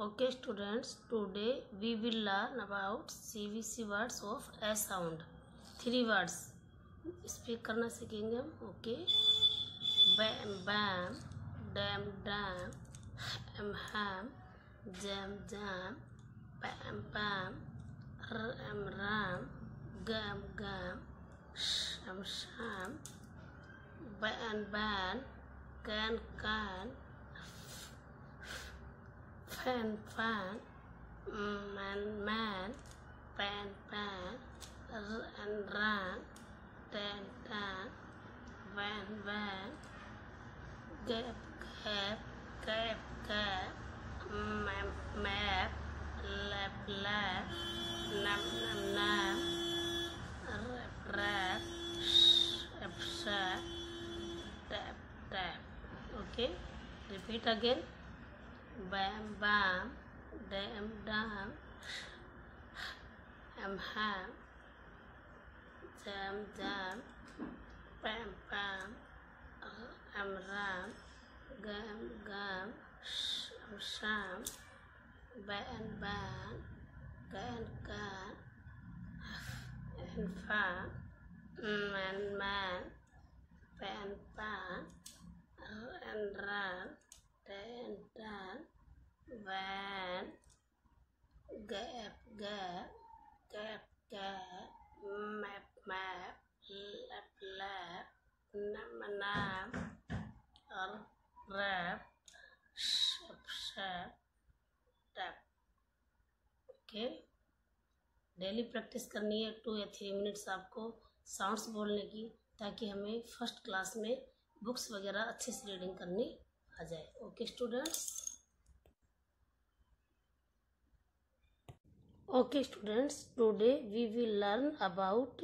Okay students, today we will learn about CVC words of A sound. 3 words speak करना सीखेंगे हम. Okay, bam bam, dam dam, ham ham, jam jam, pam pam, ram ram, gam gam, sham sham, ban ban, can can, fan fan, man man, pan pan, ran tan tan, van van, gap gap, gap gap, map map, lap lap, nam nam nam, rap rap, shap shap, tap tap. Okay, repeat again. Bam bam, dam dam, ham ham, jam jam, pam pam, ram ram, gam gam, sham sham, ban ban, can can, fan man man, pan pan, ran tan tan, van gap gap, gap gap, map map, lap lap, nam nam, rap shap shap, tap. Okay, daily practice करनी है 2 या 3 minutes आपको sounds बोलने की, ताकि हमें first class में books वगैरह अच्छे से रीडिंग करनी आ जाए. Okay students. Okay students, today we will learn about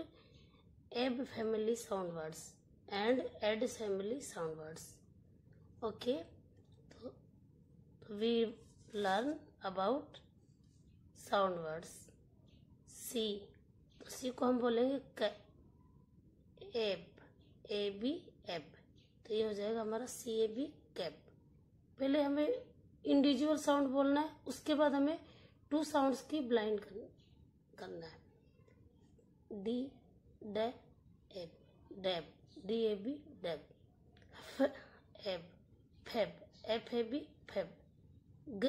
AB family sound words and AD family sound words. Okay, so we learn about sound words. C, तो C को हम बोलेंगे कैप, AB एप, तो ये हो जाएगा हमारा CAB कैप. पहले हमें इंडिविजुअल साउंड बोलना है, उसके बाद हमें 2 साउंड्स की ब्लाइंड करना है. D dab dab, DAB dab, एब फैब, FAB फैब, ग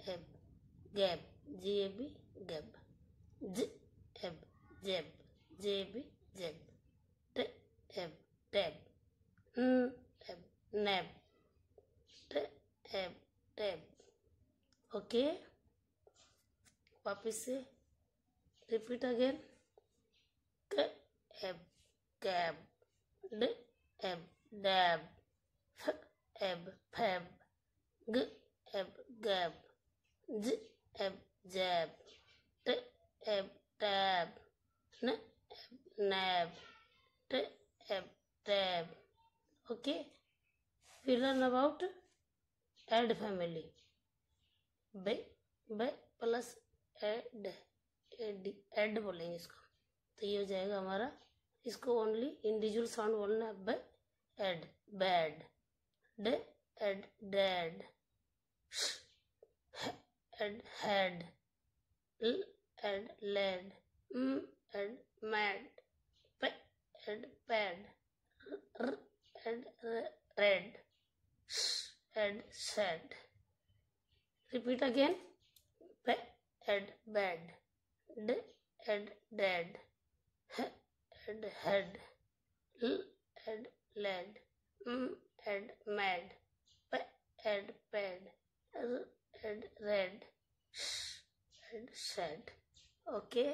एब गैब, GAB गैब, ज एब जैब, JAB जैब, ट एब टैब, न एब नैब, ट एब टैब. ओके, वापिस से रिपीट अगेन. क एब कैब, ड एब डैब, फ एब फैब, ग एब गैब, ज एब जैब, ट एब टैब, न एब नैब, ट एब tab. Okay, we learn about ed family. B plus ed, ed बोलेंगे इसको, तो ये हो जाएगा हमारा. इसको ओनली इंडिविजुअल साउंड बोलना है. ब एड बैड, ड एड डैड, एड हेड, ल एड लेड, एड मैड, प एड पैड, र ad red, ad sad. Repeat again. प एड बैड, ड एड डैड, ह एड हेड, ल एड लेड, एड मैड, प एड पैड, र ad red, ad sad. Okay.